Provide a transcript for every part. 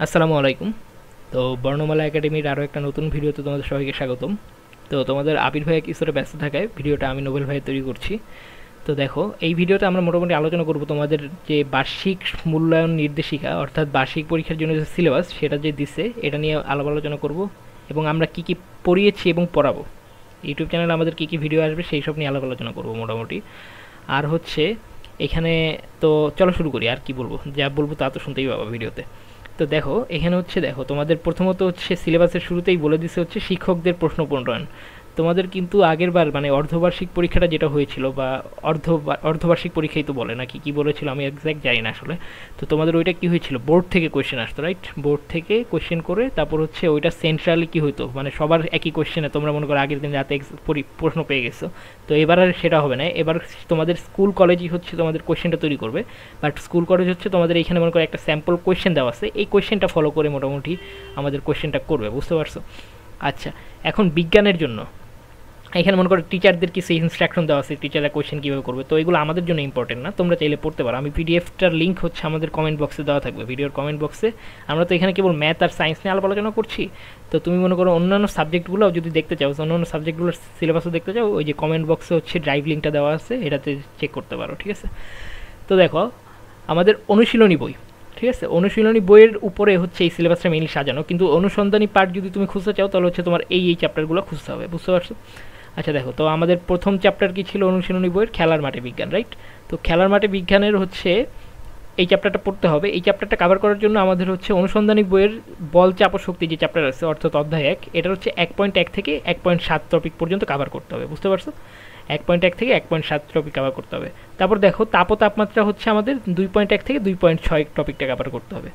আসসালামু আলাইকুম। তো বর্ণমালা একাডেমির আরও একটা নতুন ভিডিওতে তোমাদের সবাইকে স্বাগতম। তো তোমাদের আবির ভাইয়া কিছুটা ব্যস্ত থাকায় ভিডিওটা আমি নোবেল ভাইয়ে তৈরি করছি। তো দেখো, এই ভিডিওতে আমরা মোটামুটি আলোচনা করব তোমাদের যে বার্ষিক মূল্যায়ন নির্দেশিকা, অর্থাৎ বার্ষিক পরীক্ষার জন্য যে সিলেবাস সেটা যে দিছে এটা নিয়ে আলাপ আলোচনা করব, এবং আমরা কি কি পড়িয়েছি এবং পড়াবো, ইউটিউব চ্যানেলে আমাদের কি কি ভিডিও আসবে সেই সব নিয়ে আলাপ আলোচনা করব মোটামুটি। আর হচ্ছে এখানে, তো চলো শুরু করি। আর কি বলবো, যা বলবো তা তো শুনতেই পাবো ভিডিওতে। তো দেখো, এখানে হচ্ছে দেখো তোমাদের প্রথমত হচ্ছে সিলেবাসের শুরুতেই বলে দিছে হচ্ছে শিক্ষকদের প্রশ্ন প্রণয়ন। তোমাদের কিন্তু আগের বার মানে অর্ধবার্ষিক পরীক্ষাটা যেটা হয়েছিল, বা অর্ধবার্ষিক পরীক্ষাই তো বলে নাকি, কি বলেছিল আমি এক্স্যাক্ট জানি না আসলে। তো তোমাদের ওইটা কি হয়েছিল, বোর্ড থেকে কোয়েশ্চেন আসতো, রাইট? বোর্ড থেকে কোয়েশ্চেন করে তারপর হচ্ছে ওইটা সেন্ট্রালি কি হতো, মানে সবার একই কোয়েশ্চেনে তোমরা মনে করো আগের দিন রাতে প্রশ্ন পেয়ে গেছো। তো এবার আর সেটা হবে না, এবার তোমাদের স্কুল কলেজই হচ্ছে তোমাদের কোয়েশ্চেনটা তৈরি করবে। বাট স্কুল কলেজ হচ্ছে তোমাদের এইখানে মনে করো একটা স্যাম্পল কোয়েশ্চেন দেওয়া আছে, এই কোয়েশ্চেনটা ফলো করে মোটামুটি আমাদের কোয়েশ্চেনটা করবে, বুঝতে পারছো? আচ্ছা, এখন বিজ্ঞানের জন্য এখানে মনে করো টিচারদের কিছু ইনস্ট্রাকশন দেওয়া আছে, টিচাররা কোয়েশ্চেন কীভাবে করবে। তো এগুলো আমাদের জন্য ইম্পর্টেন্ট না, তোমরা চাইলে পড়তে পারো। আমি পিডিএফটার লিঙ্ক হচ্ছে আমাদের কমেন্ট বক্সে দেওয়া থাকবে, ভিডিওর কমেন্ট বক্সে। আমরা তো এখানে কেবল ম্যাথ আর সায়েন্স নিয়ে আলাপ আলোচনা করছি। তো তুমি মনে করো অন্যান্য সাবজেক্টগুলো যদি দেখতে চাও, অন্যান্য সাবজেক্টগুলোর সিলেবাসও দেখতে চাও, ওই যে কমেন্ট বক্সে হচ্ছে ড্রাইভ লিঙ্কটা দেওয়া আছে, এটাতে চেক করতে পারো, ঠিক আছে? তো দেখো, আমাদের অনুশীলনী বই, ঠিক আছে, অনুশীলনী বইয়ের উপরে হচ্ছে এই সিলেবাসটা মেইনলি সাজানো, কিন্তু অনুসন্ধানী পার্ট যদি তুমি খুঁজতে চাও তাহলে হচ্ছে তোমার এই চ্যাপ্টারগুলো খুঁজতে হবে, বুঝতে পারছো? আচ্ছা দেখো, তো আমাদের প্রথম চ্যাপ্টার কি ছিল অনুশীলনী বইয়ের? খেলার মাঠে বিজ্ঞান, রাইট? তো খেলার মাঠে বিজ্ঞানের হচ্ছে এই চ্যাপ্টারটা পড়তে হবে। এই চ্যাপ্টারটা কভার করার জন্য আমাদের হচ্ছে অনুসন্ধানী বইয়ের বল চাপ ও শক্তি যে চ্যাপ্টার আছে, অর্থাৎ অধ্যায় 1, এটা হচ্ছে 1.1 থেকে 1.7 টপিক পর্যন্ত কভার করতে হবে, বুঝতে পারছো? 1.1 থেকে 1.7 টপিক কভার করতে হবে। তারপর দেখো, তাপ ও তাপমাত্রা হচ্ছে আমাদের 2.1 থেকে 2.6 টপিকটা কভার করতে হবে,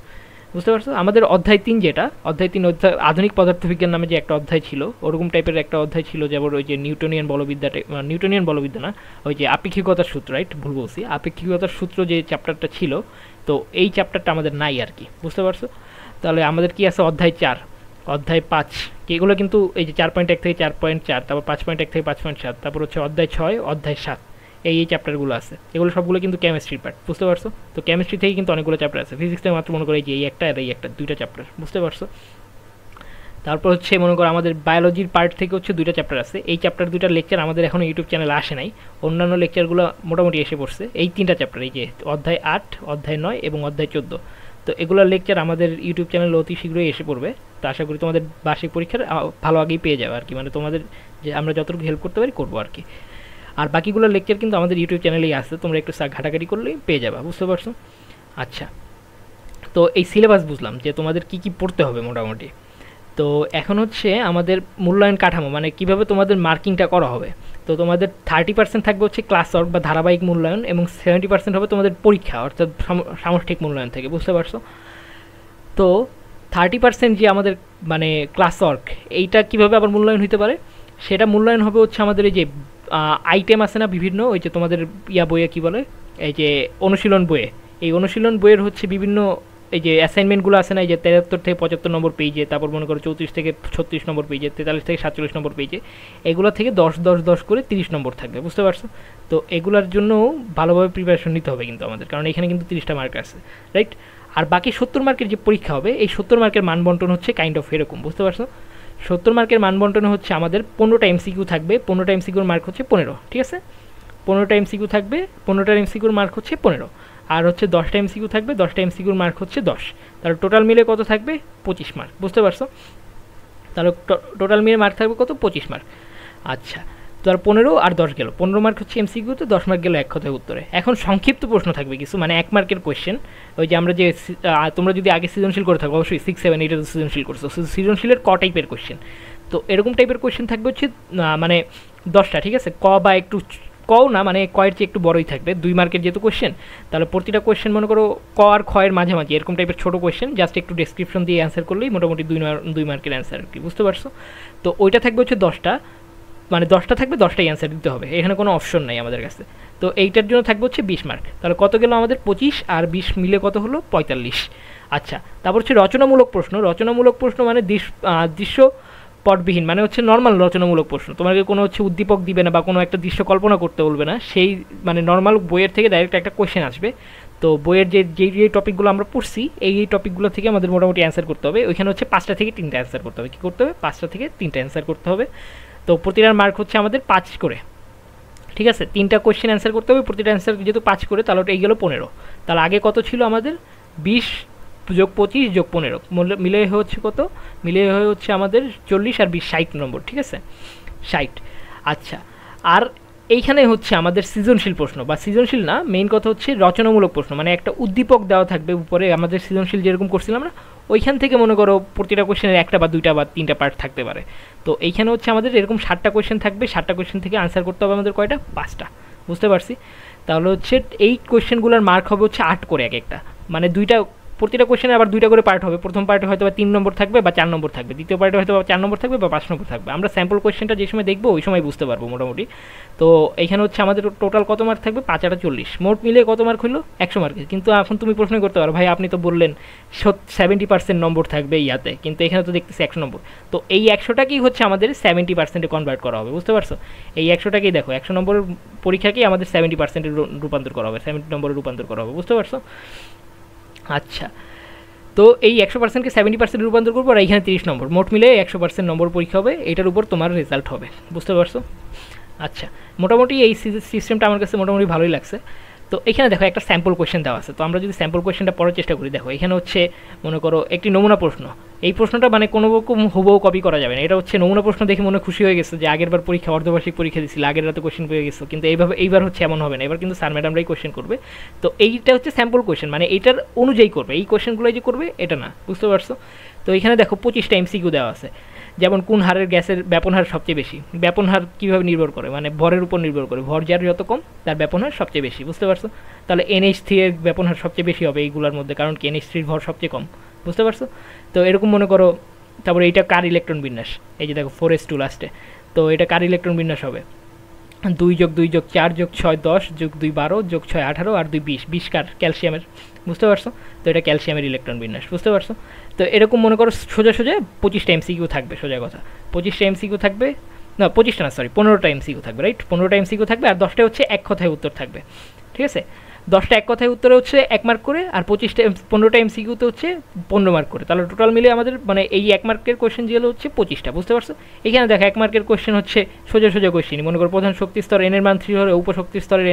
বুঝতে পারছো? আমাদের অধ্যায় 3, যেটা অধ্যায় আধুনিক পদার্থবিজ্ঞান নামে যে একটা অধ্যায় ছিল, ওরকম টাইপের একটা অধ্যায় ছিল, যেমন ওই যে নিউটনিয়ান বলবিদ্যা না, ওই যে আপেক্ষিকতার সূত্র, রাইট? ভুল বলছি, আপেক্ষিকতার সূত্র যে চ্যাপ্টারটা ছিল, তো এই চ্যাপ্টারটা আমাদের নাই আর কি, বুঝতে পারছো? তাহলে আমাদের কি আছে, অধ্যায় 4, অধ্যায় 5, এগুলো কিন্তু এই যে 4.1 থেকে 4.4, তারপর 5.1 থেকে 5.7, তারপর হচ্ছে অধ্যায় 6, অধ্যায় 7, এই চ্যাপ্টারগুলো আছে, এগুলো সবগুলো কিন্তু কেমিস্ট্রির পার্ট, বুঝতে পারছো? তো কেমিস্ট্রি থেকে কিন্তু অনেকগুলো চ্যাপ্টার আছে, ফিজিক্সে মাত্র মনে করো এই একটা আর এই একটা, দুইটা চ্যাপ্টার, বুঝতে পারছো? তারপর হচ্ছে মনে করো আমাদের বায়োলজির পার্ট থেকে হচ্ছে দুইটা চ্যাপ্টার আছে, এই চ্যাপ্টার দুইটার লেকচার আমাদের এখনও ইউটিউব চ্যানেলে আসে নাই, অন্যান্য লেকচারগুলো মোটামুটি এসে পড়ছে। এই 3টা চ্যাপ্টার, এই যে অধ্যায় 8, অধ্যায় 9 এবং অধ্যায় 14, তো এগুলোর লেকচার আমাদের ইউটিউব চ্যানেলে অতি শীঘ্রই এসে পড়বে। তো আশা করি তোমাদের বার্ষিক পরীক্ষার ভালো আগেই পেয়ে যাবে আর কি, মানে তোমাদের যে আমরা যতটুকু হেল্প করতে পারি করবো আর কি। আর বাকিগুলো লেকচার কিন্তু আমাদের ইউটিউব চ্যানেলেই আছে, তোমরা একটু ঘাটাঘাটি করলেই পেয়ে যাবা, বুঝতে পারছো? আচ্ছা, তো এই সিলেবাস বুঝলাম যে তোমাদের কি কি পড়তে হবে মোটামুটি। তো এখন হচ্ছে আমাদের মূল্যায়ন কাঠামো, মানে কিভাবে তোমাদের মার্কিংটা করা হবে। তো তোমাদের 30% থাকবে হচ্ছে ক্লাস ওয়ার্ক বা ধারাবাহিক মূল্যায়ন, এবং 70% হবে তোমাদের পরীক্ষা, অর্থাৎ সামষ্টিক মূল্যায়ন থেকে, বুঝতে পারছো? তো 30% যে আমাদের মানে ক্লাস ওয়ার্ক, এইটা কীভাবে আবার মূল্যায়ন হতে পারে, সেটা মূল্যায়ন হবে হচ্ছে আমাদের এই যে আইটেম আছে না বিভিন্ন, ওই যে তোমাদের বইয়ে কী বলে, এই যে অনুশীলন বইয়ে, এই অনুশীলন বইয়ের হচ্ছে বিভিন্ন এই যে অ্যাসাইনমেন্টগুলো আছে না, এই যে 73 থেকে 75 নম্বর পেজে, তারপর মনে করো 34 থেকে 36 নম্বর পেজে, 43 থেকে 47 নম্বর পেজে, এগুলো থেকে 10 10 10 করে 30 নম্বর থাকবে, বুঝতে পারছো? তো এগুলোর জন্য ভালোভাবে প্রিপারেশন নিতে হবে কিন্তু আমাদের, কারণ এখানে কিন্তু 30টা মার্ক আছে, রাইট? আর বাকি 70 মার্কের যে পরীক্ষা হবে, এই 70 মার্কের মান বন্টন হচ্ছে কাইন্ড অফ এরকম, বুঝতে পারছো? 70 মার্কের মান বন্টনে হচ্ছে আমাদের 15টা এমসিকিউ থাকবে, 15টা এমসিকিউর মার্ক হচ্ছে 15, ঠিক আছে? 15টা এমসিকিউ থাকবে, 15টা এমসিকিউর মার্ক হচ্ছে 15, আর হচ্ছে 10টা এমসিকিউ থাকবে, 10টা এমসিকিউর মার্ক হচ্ছে 10, তাহলে টোটাল মিলে কত থাকবে, 25 মার্ক, বুঝতে পারছো? তাহলে টোটাল মিলে মার্ক থাকবে কত, 25 মার্ক। আচ্ছা, তো আর 15 আর 10 গেল, 15 মার্ক হচ্ছে এমসিকিউতে, 10 মার্ক গেল এক কথায় উত্তরে। এখন সংক্ষিপ্ত প্রশ্ন থাকবে কিছু, মানে 1 মার্কের কোয়েশ্চেন, ওই যে আমরা যে তোমরা যদি আগে সৃজনশীল করে থাকো, অবশ্যই 6 7 8 সৃজনশীল করছো, সৃজনশীলের ক টাইপের কোয়েশ্চেন। তো এরকম টাইপের কোয়েশ্চেন থাকবে হচ্ছে মানে 10টা, ঠিক আছে? ক বা একটু কও না, মানে কয়ের চেয়ে একটু বড়ই থাকবে, 2 মার্কের যেহেতু কোয়েশ্চেন, তাহলে প্রতিটা কোয়েশ্চেন মনে করো ক আর খয়ের মাঝামাঝি এরকম টাইপের ছোটো কোয়েশ্চেন, জাস্ট একটু ডেসক্রিপশন দিয়ে অ্যান্সার করলেই মোটামুটি 2 মার্কের অ্যান্সার আর কি, বুঝতে পারছো? তো ওইটা থাকবে হচ্ছে 10টা, মানে 10টা থাকবে, 10টাই অ্যান্সার দিতে হবে, এখানে কোনো অপশন নাই আমাদের কাছে। তো এইটার জন্য থাকবে হচ্ছে 20 মার্ক, তাহলে কত গেল আমাদের, 25 আর 20 মিলে কত হলো, 45। আচ্ছা, তারপর হচ্ছে রচনামূলক প্রশ্ন। রচনামূলক প্রশ্ন মানে দৃশ্য পটবিহীন, মানে হচ্ছে নর্মাল রচনামূলক প্রশ্ন, তোমাকে কোনো হচ্ছে উদ্দীপক দিবে না বা কোনো একটা দৃশ্য কল্পনা করতে বলবে না, সেই মানে নর্মাল বইয়ের থেকে ডাইরেক্ট একটা কোয়েশ্চেন আসবে, তো বইয়ের যে টপিকগুলো আমরা পড়ছি এই টপিকগুলো থেকে আমাদের মোটামুটি অ্যান্সার করতে হবে। ওইখানে হচ্ছে 5টা থেকে 3টা অ্যান্সার করতে হবে। কী করতে হবে? 5টা থেকে 3টা অ্যান্সার করতে হবে। তো প্রতিটার মার্ক হচ্ছে আমাদের 5 করে, ঠিক আছে। 3টা কোয়েশ্চেন অ্যান্সার করতে হবে, প্রতিটা অ্যান্সার যেহেতু 5 করে, তাহলে ওটা এই গেলো 15। তাহলে আগে কত ছিল আমাদের? 20 যোগ 25 যোগ 15 মিলে হচ্ছে কত? মিলে হচ্ছে আমাদের 40 আর 20 60 নম্বর, ঠিক আছে, 60। আচ্ছা, আর এইখানে হচ্ছে আমাদের সৃজনশীল প্রশ্ন, বা সৃজনশীল না, মেইন কথা হচ্ছে রচনামূলক প্রশ্ন, মানে একটা উদ্দীপক দেওয়া থাকবে উপরে। আমাদের সৃজনশীল যেরকম করছিলাম না, ওইখান থেকে মনে করো প্রতিটা কোয়েশ্চেনের একটা বা দুইটা বা 3টা পার্ট থাকতে পারে। তো এইখানে হচ্ছে আমাদের এরকম 7টা কোয়েশ্চেন থাকবে, 7টা কোয়েশ্চেন থেকে আনসার করতে হবে আমাদের কয়টা? 5টা, বুঝতে পারছি। তাহলে হচ্ছে এই কোয়েশ্চেনগুলোর মার্ক হবে হচ্ছে 8 করে এক একটা, মানে প্রতিটা কোয়েশ্চেনে আবার 2টা করে পার্ট হবে। প্রথম পার্টে হয়তো বা 3 নম্বর থাকবে বা 4 নম্বর থাকবে, দ্বিতীয় পার্টে হয়তো বা 4 নম্বর থাকবে বা 5 নম্বর থাকবে। আমরা স্যাম্পল কোয়েশ্চেনটা যে সময় দেখবো ওই সময় বুঝতে পারবো মোটামুটি। তো এইখানে হচ্ছে আমাদের টোটাল কত মার্ক থাকবে? 5 আর 40, মোট মিলে কত মার্ক হলো? 100 মার্কের। কিন্তু এখন তুমি প্রশ্ন করতে পারো, ভাই আপনি তো বললেন 70% নম্বর থাকবে ইয়াতে, কিন্তু এখানে তো দেখতেছি 100 নম্বর। তো এই 100টাকেই হচ্ছে আমাদের 70%-এ কনভার্ট করা হবে, বুঝতে পারছো? এই 100টাকেই দেখো, 100 নম্বরের পরীক্ষাকেই আমাদের 70%-এ রূপান্তর করা হবে, 70 নম্বরে রূপান্তর করা হবে, বুঝতে পারছো? আচ্ছা, তো এই 100%কে 70% রূপান্তর করবো, আর এইখানে 30 নম্বর, মোট মিলে 100% নম্বর পরীক্ষা হবে। এটার উপর তোমার রেজাল্ট হবে, বুঝতে পারছো? আচ্ছা, মোটামুটি এই সিস্টেমটা আমার কাছে মোটামুটি ভালোই লাগছে। তো এখানে দেখো একটা স্যাম্পল কোয়েশ্চেন দেওয়া আছে। তো আমরা যদি স্যাম্পল কোয়েশ্চেনটা পড়ার চেষ্টা করি, দেখো এখানে হচ্ছে মনে করো একটি নমুনা প্রশ্ন। এই প্রশ্নটা মানে কোনো রকম হুবহু কপি করা যাবে না। এটা হচ্ছে নমুনা প্রশ্ন দেখে মনে খুশি হয়ে গেছে যে আগেরবার পরীক্ষা অর্ধবার্ষিক পরীক্ষা দিয়েছিল, আগের রাতে কোয়েশ্চেন পেয়ে গেছো, কিন্তু এইবার হচ্ছে এমন হবে না। এবার কিন্তু স্যার ম্যাডামরাই কোয়েশ্চেন করবে। তো এইটা হচ্ছে স্যাম্পল কোয়েশ্চেন, মানে এইটার অনুযায়ী করবে, এই কোয়েশ্চেনগুলোই যে করবে এটা না, বুঝতে পারছো? তো এখানে দেখো 25টা এমসিকিউ দেওয়া আছে। যেমন কোন হারের গ্যাসের ব্যাপন হার সবচেয়ে বেশি? ব্যাপন হার কীভাবে নির্ভর করে? মানে ভরের উপর নির্ভর করে, ভর যার যত কম তার ব্যাপন হার সবচেয়ে বেশি, বুঝতে পারছো? তাহলে NH3 এর ব্যাপন হার সবচেয়ে বেশি হবে এইগুলোর মধ্যে, কারণ কি NH3 ভর সবচেয়ে কম, বুঝতে পারছো? তো এরকম মনে করো। তারপরে এইটা কার ইলেকট্রন বিন্যাস, এই যে দেখো 4s2 লাস্টে, তো এটা কার ইলেকট্রন বিন্যাস হবে? 2 যোগ 2 যোগ 4 যোগ 6 10 যোগ 2 12 যোগ 6 18 আর 2 20, 20 কার? ক্যালসিয়ামের, বুঝতে পারছো? তো এটা ক্যালসিয়ামের ইলেকট্রন বিন্যাস, বুঝতে পারছো? তো এরকম মনে করো সোজা 25টা এমসিকিউ থাকবে, সোজা কথা 25টা এমসিকিউ থাকবে, না 25টা না, সরি 15টা এমসিকিউ থাকবে, রাইট? 15টা এমসিকিউ থাকবে, আর 10টা হচ্ছে এক কথায় উত্তর থাকবে, ঠিক আছে? 10টা এক কথায় উত্তরে হচ্ছে 1 মার্ক করে, আর 15টা এমসিকিউতে হচ্ছে 15 মার্ক করে। তাহলে টোটাল মিলে আমাদের মানে এই 1 মার্কের কোয়েশ্চেন যেগুলো হচ্ছে 25টা, বুঝতে পারছো? এখানে দেখো 1 মার্কের কোয়েশ্চেন হচ্ছে সোজা কোয়েশ্চেন, মনে করো প্রধান শক্তি স্তর n এর মান 3 হলে উপশক্তি স্তরের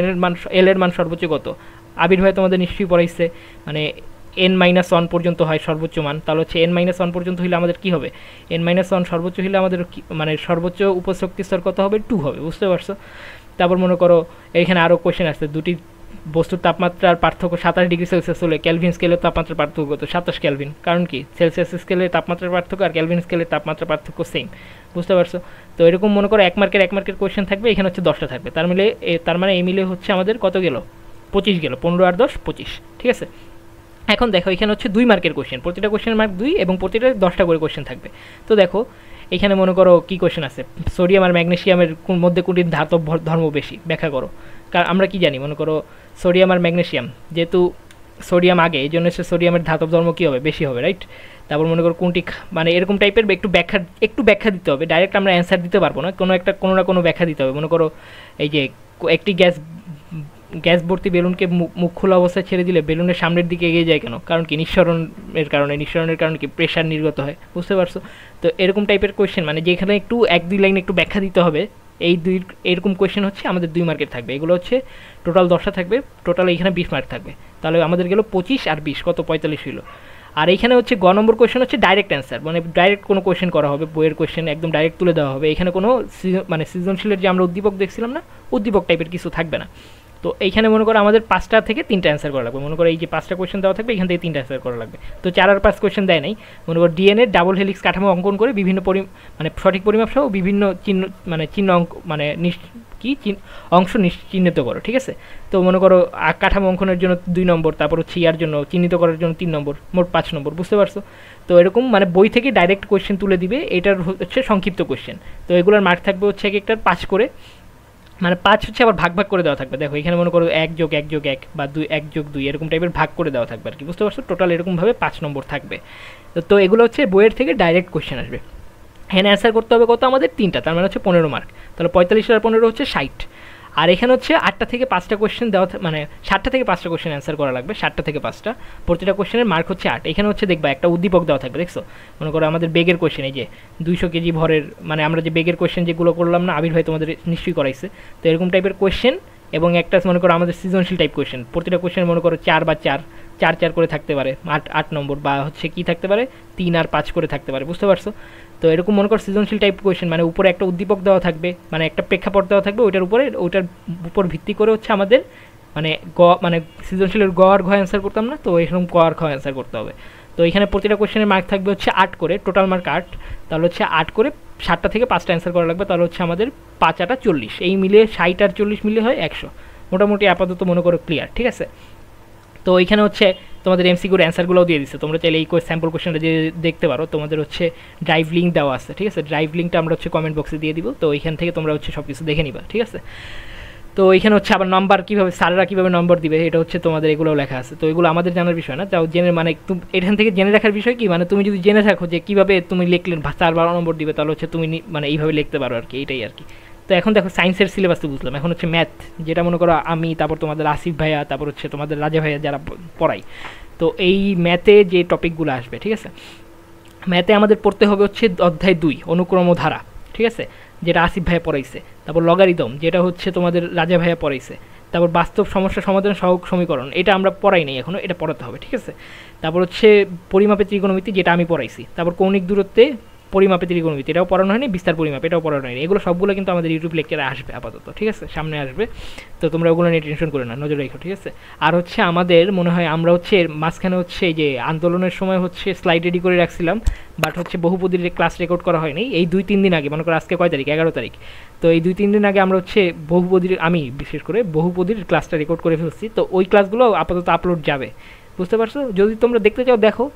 l এর মান সর্বোচ্চ কত? আবির ভাই তোমাদের নিশ্চয়ই পড়াইছে, মানে n-1 পর্যন্ত হয় সর্বোচ্চ মান। তাহলে হচ্ছে n-1 পর্যন্ত হলে আমাদের কী হবে? n-1 সর্বোচ্চ হলে আমাদের মানে সর্বোচ্চ উপশক্তি স্তর কত হবে? 2 হবে, বুঝতে পারছো? তারপর মনে করো এখানে আরও কোয়েশ্চেন আছে, দুটি বস্তুর তাপমাত্রার পার্থক্য 27 ডিগ্রি সেলসিয়াস হলে ক্যালভিন স্কেলের তাপমাত্রার পার্থক্য কত? 27 ক্যালভিন। কারণ কি? সেলসিয়াস স্কেলের তাপমাত্রার পার্থক্য আর ক্যালভিন স্কেলের তাপমাত্রার পার্থক্য সেম, বুঝতে পারছো? তো এরকম মনে করো 1 মার্কের কোয়েশ্চেন থাকবে, এখানে হচ্ছে 10টা থাকবে। তার মানে এই মিলে হচ্ছে আমাদের কত গেল? 25 গেল, 15 আর 10 25, ঠিক আছে? এখন দেখো এখানে হচ্ছে 2 মার্কের কোয়েশ্চেন, প্রতিটা কোয়েশ্চেনের মার্ক 2 এবং প্রতিটা 10টা করে কোয়েশ্চেন থাকবে। তো দেখো এখানে মনে করো কী কোয়েশ্চেন আছে? সোডিয়াম আর ম্যাগনেসিয়ামের মধ্যে কোনটির ধাতব ধর্ম বেশি? ব্যাখ্যা করো। কারণ আমরা কি জানি, মনে করো সোডিয়াম আর ম্যাগনেসিয়াম, যেহেতু সোডিয়াম আগে, এই জন্য সোডিয়ামের ধাতব ধর্ম কী হবে? বেশি হবে, রাইট? তারপর মনে করো কোনটি, মানে এরকম টাইপের একটু ব্যাখ্যা দিতে হবে, ডাইরেক্ট আমরা অ্যান্সার দিতে পারবো না, কোনো না কোনো ব্যাখ্যা দিতে হবে। মনে করো এই যে একটি গ্যাস ভর্তি বেলুনকে মুখ খোলা অবস্থায় ছেড়ে দিলে বেলুনের সামনের দিকে এগিয়ে যায় কেন? কারণ কি? নিঃসরণের কারণে কি? প্রেশার নির্গত হয়, বুঝতে পারছো? তো এরকম টাইপের কোয়েশ্চেন, মানে যেখানে একটু 1-2 লাইন একটু ব্যাখ্যা দিতে হবে, এরকম কোয়েশ্চেন হচ্ছে আমাদের 2 মার্কের থাকবে। এগুলো হচ্ছে টোটাল 10টা থাকবে, টোটাল এইখানে 20 মার্ক থাকবে। তাহলে আমাদের গেল 25 আর 20 কত? 45 হইল। আর এইখানে হচ্ছে গ নম্বর কোয়েশ্চেন হচ্ছে ডাইরেক্ট অ্যান্সার, মানে ডাইরেক্ট কোনো কোয়েশ্চেন করা হবে, বইয়ের কোয়েশ্চেন একদম ডাইরেক্ট তুলে দেওয়া হবে। এখানে কোনো মানে সৃজনশীলের যে আমরা উদ্দীপক দেখছিলাম না, উদ্দীপক টাইপের কিছু থাকবে না। তো এইখানে মনে করো আমাদের 5টা থেকে 3টা অ্যান্সার করা লাগবে। মনে করো এই যে 5টা কোয়েশ্চেন দেওয়া থাকবে, এখান থেকে 3টা অ্যান্সার করা লাগবে। তো 4 আর 5 কোয়েশ্চেন দেয় নাই। মনে করো ডিএনএ ডাবল হেলিক্স কাঠামো অঙ্কন করে বিভিন্ন মানে সঠিক পরিমাপ সহ বিভিন্ন চিহ্ন অংশ চিহ্নিত করো, ঠিক আছে? তো মনে করো কাঠামো অঙ্কনের জন্য 2 নম্বর, তারপর হচ্ছে ইয়ার জন্য চিহ্নিত করার জন্য 3 নম্বর, মোট 5 নম্বর, বুঝতে পারছো? তো এরকম মানে বই থেকে ডাইরেক্ট কোয়েশ্চেন তুলে দিবে, এটার হচ্ছে সংক্ষিপ্ত কোয়েশ্চেন। তো এগুলোর মার্ক থাকবে হচ্ছে এক একটার 5 করে, মানে 5 হচ্ছে আবার ভাগ করে দেওয়া থাকবে। দেখো এখানে মনে করো 1 যোগ 1 যোগ 1 বা 1 যোগ 2 এরকম টাইপের ভাগ করে দেওয়া থাকবে আর কি, বুঝতে পারছো? টোটাল এরকমভাবে 5 নম্বর থাকবে। তো এগুলো হচ্ছে বইয়ের থেকে ডাইরেক্ট কোয়েশ্চেন আসবে। হ্যাঁ, অ্যান্সার করতে হবে কত? আমাদের 3টা, তার মানে হচ্ছে 15 মার্ক। তাহলে 45 আর 15 হচ্ছে 60। আর এখানে হচ্ছে 8টা থেকে 5টা কোয়েশ্চেন দেওয়া, মানে 7টা থেকে 5টা কোয়েশ্চেন অ্যান্সার করা লাগবে, 7টা থেকে 5টা, প্রতিটা কোয়েশ্চেনের মার্ক হচ্ছে 8। এখানে হচ্ছে দেখবা একটা উদ্দীপক দেওয়া থাকবে, দেখছো, মনে করো আমাদের বেগের কোয়েশ্চেন, এই যে 200 কেজি ভরের, মানে আমরা যে বেগের কোয়েশ্চেন যেগুলো করলাম না, আবির ভাই তোমাদের নিশ্চয়ই করাইছে, তো এরকম টাইপের কোয়েশ্চেন, এবং একটা মনে করো আমাদের সৃজনশীল টাইপ কোয়েশ্চেন, প্রতিটা কোয়েশ্চেন মনে করো 4 বা 4 4 4 করে থাকতে পারে, 8 নম্বর, বা হচ্ছে কি থাকতে পারে 3 আর 5 করে থাকতে পারে, বুঝতে পারছো? তো এরকম মনে করো সৃজনশীল টাইপ কোয়েশ্চেন, মানে উপরে একটা উদ্দীপক দেওয়া থাকবে, মানে একটা প্রেক্ষাপট দেওয়া থাকবে, ওইটার উপর ভিত্তি করে হচ্ছে আমাদের মানে মানে সৃজনশীলের গ আর ঘ অ্যান্সার করতাম না, তো এরকম ক আর খ অ্যান্সার করতে হবে। তো এখানে প্রতিটা কোয়েশ্চেনের মার্ক থাকবে হচ্ছে 8 করে, টোটাল মার্ক 8, তাহলে হচ্ছে 8 করে 7টা থেকে 5টা অ্যান্সার করা লাগবে, তাহলে হচ্ছে আমাদের 5 8 40, এই মিলিয়ে 60 আর 40 মিলিয়ে হয় 100। মোটামুটি আপাতত মনে করো ক্লিয়ার, ঠিক আছে? তো এইখানে হচ্ছে তোমাদের এমসিকিউর অ্যান্সারগুলোও দিয়ে দিচ্ছে, তোমরা চাইলে এই স্যাম্পল কোয়েশ্চেনটা যে দেখতে পারো, তোমাদের হচ্ছে ড্রাইভ লিঙ্ক দেওয়া আছে, ঠিক আছে? ড্রাইভ লিঙ্কটা আমরা হচ্ছে কমেন্ট বক্সে দিয়ে দিব, তো এইখান থেকে তোমরা হচ্ছে সব কিছু দেখে নিবা, ঠিক আছে? তো এখানে হচ্ছে আবার নাম্বার কীভাবে, স্যাররা কীভাবে নম্বর দিবে, এটা হচ্ছে তোমাদের এগুলোও লেখা আছে, তো এগুলো আমাদের জানার বিষয় না, তাও জেনে মানে এখান থেকে জেনে রাখার বিষয় কি, মানে তুমি যদি জেনে থাকো যে কীভাবে তুমি লিখলে 4 12 নম্বর দিবে, তাহলে হচ্ছে তুমি মানে এইভাবে লিখতে পারো আর কি, এইটাই আর কি। তো এখন দেখো সায়েন্সের সিলেবাস তো বুঝলাম, এখন হচ্ছে ম্যাথ, যেটা মনে করো আমি, তারপর তোমাদের আসিফ ভাইয়া, তারপর হচ্ছে তোমাদের রাজা ভাইয়া যারা পড়াই, তো এই ম্যাথে যে টপিকগুলো আসবে, ঠিক আছে, ম্যাথে আমাদের পড়তে হবে হচ্ছে অধ্যায় 2 অনুক্রম ধারা, ঠিক আছে, যেটা আসিফ ভাইয়া পড়াইছে, তারপর লগারিদম যেটা হচ্ছে তোমাদের রাজা ভাইয়া পড়াইছে, তারপর বাস্তব সমস্যা সমাধান সহগ সমীকরণ, এটা আমরা পড়াই নাই এখনও, এটা পড়াতে হবে, ঠিক আছে। তারপর হচ্ছে পরিমাপের ত্রিকোণমিতি, যেটা আমি পড়াইছি, তারপর কৌণিক দূরত্বে পরিমাপে ত্রিকোণমিতি, এটাও পড়ানো হয়নি, বিস্তার পরিমাপ এটাও পড়ানো হয়নি, এগুলো সবগুলো কিন্তু আমাদের ইউটিউব লেকচারে আসবে আপাতত, ঠিক আছে, সামনে আসবে, তো তোমরা ওগুলো নিয়ে টেনশন করে না, নজর রেখো, ঠিক আছে। আর হচ্ছে আমাদের মনে হয় আমরা হচ্ছে মাঝখানে হচ্ছে এই যে আন্দোলনের সময় হচ্ছে স্লাইড রেডি করে রাখছিলাম, বাট হচ্ছে বহুপদীর ক্লাস রেকর্ড করা হয়নি, এই 2-3 দিন আগে, মনে করো আজকে কয় তারিখ, 11 তারিখ, তো এই 2-3 দিন আগে আমরা হচ্ছে বহুপদীর, আমি বিশেষ করে বহুপদীর ক্লাসটা রেকর্ড করে ফেলছি, তো ওই ক্লাসগুলো আপাতত আপলোড যাবে, বুঝতে পারছো? যদি তোমরা দেখতে চাও দেখো,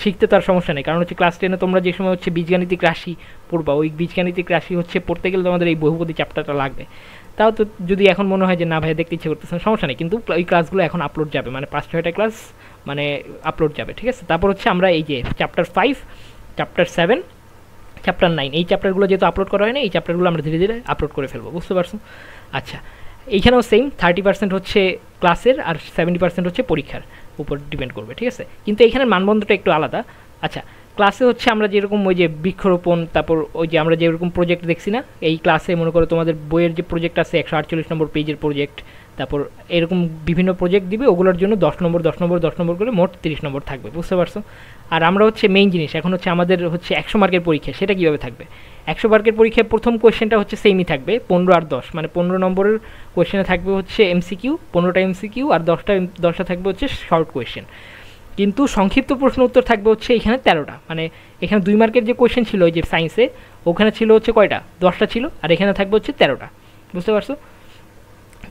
শিখতে তার সমস্যা নেই, কারণ হচ্ছে ক্লাস 10-এ তোমরা যে সময় হচ্ছে বীজগাণিতিক রাশি পড়বা, ওই বীজগাণিতিক রাশি হচ্ছে পড়তে গেলে তোমাদের এই বহুপদী চ্যাপ্টারটা লাগবে। তাও তো যদি এখন মনে হয় যে না ভাই দেখতে ইচ্ছে করতেছে, সমস্যা নেই, কিন্তু ওই ক্লাসগুলো এখন আপলোড যাবে, মানে 5-6টা ক্লাস মানে আপলোড যাবে, ঠিক আছে। তারপর হচ্ছে আমরা এই যে চ্যাপ্টার 5, চ্যাপ্টার 7, চ্যাপ্টার 9, এই চ্যাপ্টারগুলো যেহেতু আপলোড করা হয় না, এই চ্যাপ্টারগুলো আমরা ধীরে ধীরে আপলোড করে ফেলবো, বুঝতে পারছো? আচ্ছা, এইখানেও সেম 30% হচ্ছে ক্লাসের আর 70% হচ্ছে পরীক্ষার উপর ডিপেন্ড করবে, ঠিক আছে, কিন্তু এইখানের মানবন্ধটা একটু আলাদা। আচ্ছা, ক্লাসে হচ্ছে আমরা যেরকম ওই যে বৃক্ষরোপণ, তারপর ওই যে আমরা যেরকম প্রজেক্ট দেখছি না, এই ক্লাসে মনে করো তোমাদের বইয়ের যে প্রজেক্ট আছে 148 নম্বর পেজের প্রজেক্ট, তারপর এরকম বিভিন্ন প্রজেক্ট দিবে, ওগুলোর জন্য 10 নম্বর 10 নম্বর 10 নম্বর করে মোট 30 নম্বর থাকবে, বুঝতে পারছো? আর আমরা হচ্ছে মেইন জিনিস এখন হচ্ছে আমাদের হচ্ছে 100 মার্কের পরীক্ষা, সেটা কীভাবে থাকবে? 100 মার্কের পরীক্ষায় প্রথম কোয়েশ্চেনটা হচ্ছে সেমই থাকবে, 15 আর 10, মানে 15 নম্বরের কোয়েশ্চেনে থাকবে হচ্ছে এমসিকিউ, 15টা এমসিকিউ, আর 10টা থাকবে হচ্ছে শর্ট কোয়েশ্চেন, কিন্তু সংক্ষিপ্ত প্রশ্ন উত্তর থাকবে হচ্ছে এখানে 13টা, মানে এখানে 2 মার্কের যে কোয়েশ্চেন ছিল ওই যে সায়েন্সে, ওখানে ছিল হচ্ছে কয়টা, 10টা ছিল, আর এখানে থাকবে হচ্ছে 13টা, বুঝতে পারছো?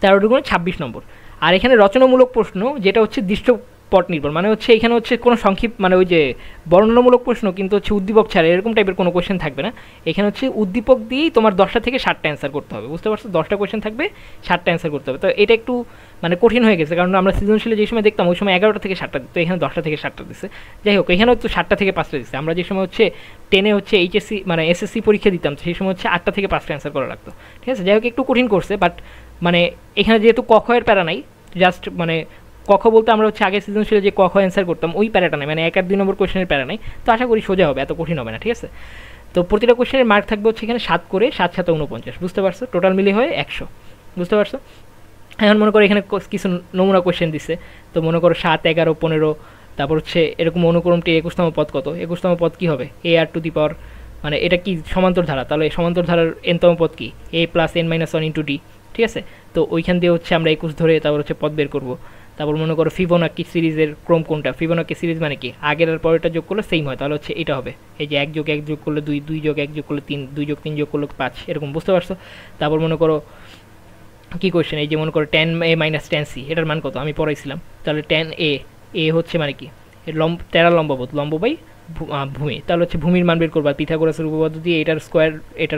13টা গুণে 26 নম্বর। আর এখানে রচনামূলক প্রশ্ন, যেটা হচ্ছে দৃশ্যপট নির্ভর, মানে হচ্ছে এখানে হচ্ছে কোনো সংক্ষিপ্ত, মানে ওই যে বর্ণনামূলক প্রশ্ন কিন্তু হচ্ছে উদ্দীপক ছাড়া এরকম টাইপের কোনো কোয়েশ্চেন থাকবে না, এখানে হচ্ছে উদ্দীপক দিয়েই তোমার 10টা থেকে 7টা অ্যান্সার করতে হবে, বুঝতে পারছো? 10টা কোয়েশ্চেন থাকবে, 7টা অ্যান্সার করতে হবে, তো এটা একটু মানে কঠিন হয়ে গেছে, কারণ আমরা সৃজনশীলে যে সময় দেখতাম ওই সময় 11টা থেকে 7টা দিত, এখানে 10টা থেকে 7টা দিচ্ছে, যাই হোক এখানে হচ্ছে 7টা থেকে 5টা দিচ্ছে। আমরা যে সময় হচ্ছে 10-এ হচ্ছে এইচএসসি মানে এসএসসি পরীক্ষা দিতাম, সেই সময় হচ্ছে 8টা থেকে 5টা অ্যান্সার করা লাগতো, ঠিক আছে, যাই হোক একটু কঠিন করছে, বাট মানে এখানে যেহেতু ক খ এর প্যারা নাই, জাস্ট মানে ক খ বলতে আমরা হচ্ছে আগে সৃজনশীলে যে ক খ অ্যান্সার করতাম ওই প্যারাটা নাই, মানে 1 আর 2 নম্বর কোয়েশ্চেনের প্যারা নাই, তো আশা করি সোজা হবে, এত কঠিন হবে না, ঠিক আছে। তো প্রতিটা কোয়েশ্চেনের মার্ক থাকবে হচ্ছে এখানে 7 করে, 7 7 49, বুঝতে পারছো? টোটাল মিলে হয় 100, বুঝতে পারছো? এখন মনে করো এখানে কিছু নমুনা কোয়েশ্চেন দিছে, তো মনে করো 7 11 15, তারপর হচ্ছে এরকম অনুক্রমটি 21তম পদ কত, 21তম পদ কী হবে, এ আর টু দি পাওয়ার, মানে এটা কি সমান্তর ধারা, তাহলে সমান্তর ধারার এনতম পদ কি, a plus n minus 1 into d, ঠিক আছে। তো ওইখান দিয়ে হচ্ছে আমরা 21 ধরে তারপর হচ্ছে পদ বের করবো। তারপর মনে করো ফিবোনাকি সিরিজের ক্রম কোনটা, ফিবোনাকি সিরিজ মানে কি আগের আর পরেরটা যোগ করলে সেম হয়, তাহলে হচ্ছে এটা হবে এই যে 1 যোগ 1 যোগ করলে 2, 2 যোগ 1 যোগ করলে 3, 2 যোগ 3 যোগ করলে 5, এরকম, বুঝতে পারছো? তারপর মনে করো কী কোয়েশ্চেন, এই যে মনে করো tan a minus tan c, এটার মান কত আমি পড়াইছিলাম, তাহলে tan a হচ্ছে মানে কি টেরা লম্ববোধ, লম্ব বাই ভূমি, তাহলে হচ্ছে ভূমির মান বের করবা, পিথাগোরাসের উপপাদ্য দিয়ে এটার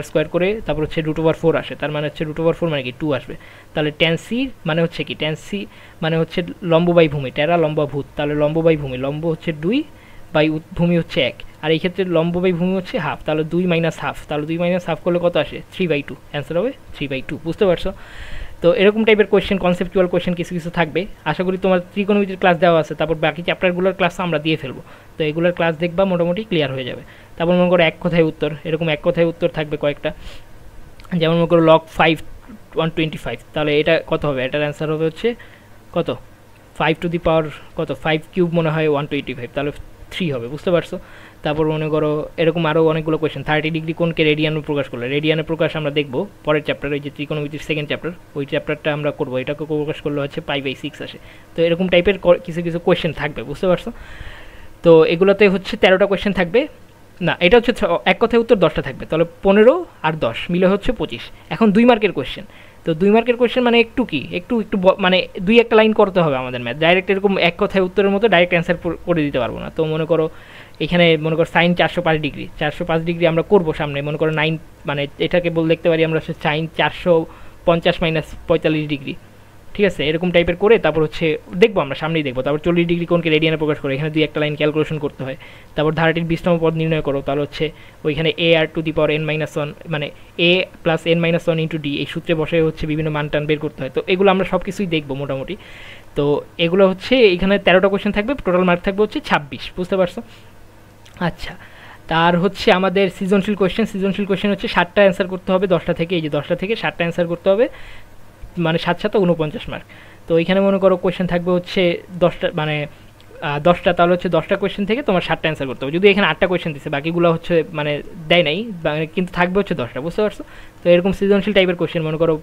স্কোয়ার করে তারপর হচ্ছে √4 আসে, তার মানে হচ্ছে √4 মানে কি 2 আসবে, তাহলে tan c মানে হচ্ছে কি, tan c মানে হচ্ছে লম্ব বাই ভূমি, টেরা লম্বভূত, তাহলে লম্ব বাই ভূমি, লম্ব হচ্ছে 2 বাই ভূমি হচ্ছে 1, আর এই ক্ষেত্রে লম্ব বাই ভূমি হচ্ছে হাফ, তাহলে 2 মাইনাস হাফ, তাহলে 2 মাইনাস হাফ করলে কত আসে 3/2, অ্যান্সার হবে 3/2, বুঝতে পারছো? তো এরকম টাইপের কোয়েশ্চেন, কনসেপচুয়াল কোয়েশ্চেন কিছু কিছু থাকবে। আশা করি তোমার ত্রিকোণমিতির ক্লাস দেওয়া আছে, তারপর বাকি চ্যাপ্টারগুলোর ক্লাস আমরা দিয়ে ফেলবো। তো এগুলোর ক্লাস দেখবা, মোটামুটি ক্লিয়ার হয়ে যাবে। তারপর মনে করো এক কথায় উত্তর, এরকম এক কথায় উত্তর থাকবে কয়েকটা। যেমন মনে করো log 5 125, তাহলে এটা কত হবে? এটার অ্যান্সার হবে হচ্ছে কত, 5 টু দি পাওয়ার কত, 5 কিউব মনে হয় 125, তাহলে 3 হবে, বুঝতে পারছো? তারপর মনে করো এরকম আরও অনেকগুলো কোয়েশ্চেন, 30 ডিগ্রি কোণকে রেডিয়ানে প্রকাশ করলে, রেডিয়ানে প্রকাশ আমরা দেখবো পরের চ্যাপ্টারে, ওই যে ত্রিকোণমিতির সেকেন্ড চ্যাপ্টার, ওই চ্যাপ্টারটা আমরা করবো, এটাকে প্রকাশ করলে হচ্ছে π/6 আসে। তো এরকম টাইপের কিছু কিছু কোয়েশ্চেন থাকবে, বুঝতে পারছো? তো এগুলোতে হচ্ছে 13টা কোয়েশ্চেন থাকবে, না এটা হচ্ছে এক কথায় উত্তর 10টা থাকবে, তাহলে 15 আর 10 মিলে হচ্ছে 25। এখন 2 মার্কের কোয়েশ্চেন, তো 2 মার্কের কোয়েশ্চেন মানে একটু কি, একটু মানে 2-1 লাইন করতে হবে আমাদের ম্যাথ, ডাইরেক্ট এরকম এক কথায় উত্তরের মতো ডাইরেক্ট অ্যান্সার করে দিতে পারবো না। তো মনে করো এখানে মনে করো সাইন 405 ডিগ্রি আমরা করবো সামনে, মনে করো 9, মানে এটাকে দেখতে পারি আমরা সাইন 450 - 45 ডিগ্রি, ঠিক আছে? এরকম টাইপের করে তারপর হচ্ছে দেখবো, আমরা সামনেই দেখবো। তারপর 40 ডিগ্রি কোণকে রেডিয়ানে প্রকাশ করে, এখানে 2-1 লাইন ক্যালকুলেশন করতে হয়। তারপর ধারাটির 20তম পদ নির্ণয় করো, তাহলে হচ্ছে ওইখানে AR⁴ মানে A + n-1 × D এই সূত্রে বসে হচ্ছে বিভিন্ন মান টান বের করতে হয়। তো এগুলো আমরা সব কিছুই দেখবো মোটামুটি। তো এগুলো হচ্ছে এখানে 13টা কোয়েশ্চেন থাকবে, টোটাল মার্ক থাকবে হচ্ছে 26, বুঝতে পারছো? আচ্ছা, তার হচ্ছে আমাদের সৃজনশীল কোয়েশ্চেন হচ্ছে 7টা অ্যান্সার করতে হবে 10টা থেকে, এই যে 10টা থেকে 7টা অ্যান্সার করতে হবে, মানে 7×7 = 49 মার্ক। তো এখানে মনে করো কোয়েশ্চেন থাকবে হচ্ছে 10টা, মানে 10টা, তাহলে হচ্ছে 10টা কোয়েশ্চেন থেকে তোমার 7টা অ্যান্সার করতে হবে। যদি এখানে 8টা কোয়েশ্চেন দিচ্ছে, বাকিগুলো হচ্ছে মানে দেয় নাই, কিন্তু থাকবে হচ্ছে 10টা, বুঝতে পারছো? তো এরকম সৃজনশীল টাইপের কোয়েশ্চেন মনে করো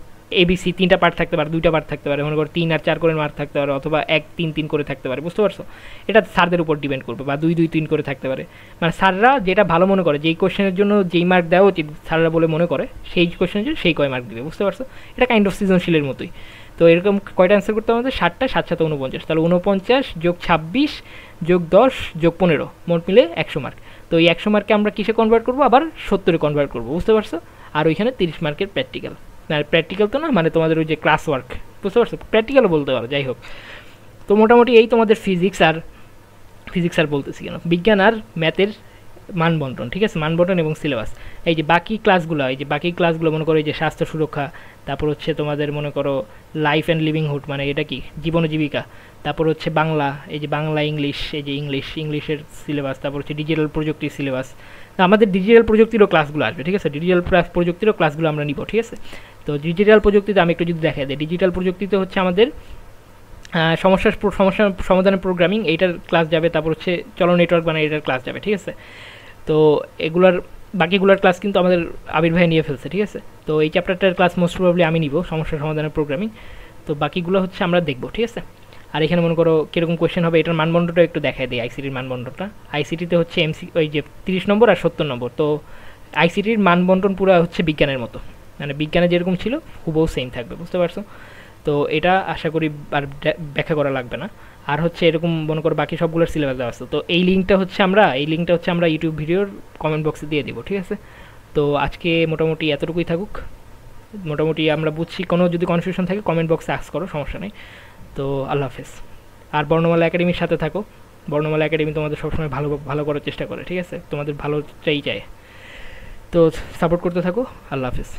ABC 3টা পার্ট থাকতে পারে, 2টা পার্ট থাকতে পারে, মনে করো 3 আর 4 করে মার্ক থাকতে পারে, অথবা 1-3-3 করে থাকতে পারে, বুঝতে পারছো? এটা স্যারদের উপর ডিপেন্ড করবে, বা 2-2-3 করে থাকতে পারে। মানে স্যাররা যেটা ভালো মনে করে, যেই কোয়েশ্চেনের জন্য যেই মার্ক দেওয়া উচিত স্যাররা বলে মনে করে, সেই কোয়েশ্চেনের জন্য সেই কয় মার্ক দিবে, বুঝতে পারছো? এটা কাইন্ড অফ সৃজনশীলের মতোই। তো এরকম কয়টা অ্যান্সার করতে হবে আমাদের? 7টা, 7×7 = 49, তাহলে 49 + 26 + 10 + 15, মোট মিলে 100 মার্ক। তো এই 100 মার্কে আমরা কিসে কনভার্ট করবো? আবার 70-এ কনভার্ট করবো, বুঝতে পারছো? আর ওইখানে 30 মার্কের প্র্যাকটিক্যাল, না প্র্যাকটিক্যাল তো না, মানে তোমাদের ওই যে ক্লাস ওয়ার্ক, বুঝতে পারছো? প্র্যাকটিক্যালও বলতে পারো, যাই হোক। তো মোটামুটি এই তোমাদের ফিজিক্স আর বলতেছি কেন, বিজ্ঞান আর ম্যাথের মানবন্টন, ঠিক আছে? মানবন্টন এবং সিলেবাস। এই যে বাকি ক্লাসগুলো মনে করো, এই যে স্বাস্থ্য সুরক্ষা, তারপর হচ্ছে তোমাদের মনে করো লাইফ অ্যান্ড লিভিংহুড, মানে এটা কি, জীবন ও জীবিকা। তারপর হচ্ছে বাংলা, এই যে বাংলা, ইংলিশ, এই যে ইংলিশের সিলেবাস। তারপর হচ্ছে ডিজিটাল প্রযুক্তির সিলেবাস। আমাদের ডিজিটাল প্রযুক্তিরও ক্লাসগুলো আসবে, ঠিক আছে? ডিজিটাল প্রযুক্তিরও ক্লাসগুলো আমরা নিব, ঠিক আছে? তো ডিজিটাল প্রযুক্তিতে আমি একটু যদি দেখাই দিই, ডিজিটাল প্রযুক্তিতে হচ্ছে আমাদের সমস্যা সমাধানের প্রোগ্রামিং, এইটার ক্লাস যাবে। তারপর হচ্ছে চলো নেটওয়ার্ক বানাই, এটার ক্লাস যাবে, ঠিক আছে? তো বাকিগুলোর ক্লাস কিন্তু আমাদের আবির ভাই নিয়ে ফেলছে, ঠিক আছে? তো এই চ্যাপ্টারটার ক্লাস মোস্ট প্রবাবলি আমি নিব, সমস্যা সমাধানের প্রোগ্রামিং। তো বাকিগুলো হচ্ছে আমরা দেখবো, ঠিক আছে? আর এখানে মনে করো কীরকম কোয়েশ্চেন হবে, এটার মানদণ্ডটা একটু দেখাই দিই। আইসিটির মানদণ্ডটা, আইসিটিতে হচ্ছে ওই যে 30 নম্বর আর 70 নম্বর। তো আইসিটির মানবন্টন পুরো হচ্ছে বিজ্ঞানের মতো, মানে বিজ্ঞানে যেরকম ছিল হুবহু সেম থাকবে, বুঝতে পারছো? তো এটা আশা করি আর ব্যাখ্যা করা লাগবে না। আর হচ্ছে এরকম মনে করো বাকি সবগুলোর সিলেবাস দেওয়া আছে। তো এই লিঙ্কটা হচ্ছে আমরা ইউটিউব ভিডিওর কমেন্ট বক্সে দিয়ে দেবো, ঠিক আছে? তো আজকে মোটামুটি এতটুকুই থাকুক। মোটামুটি আমরা বুঝছি, কোনো যদি কনফিউশন থাকে কমেন্ট বক্সে আস্ক করো, সমস্যা নেই। তো আল্লাহ হাফেজ। আর বর্ণমালা একাডেমির সাথে থাকো। বর্ণমালা একাডেমি তোমাদের সবসময় ভালো করার চেষ্টা করে, ঠিক আছে? তোমাদের ভালোটাই চায়। তো সাপোর্ট করতে থাকো। আল্লাহ হাফেজ।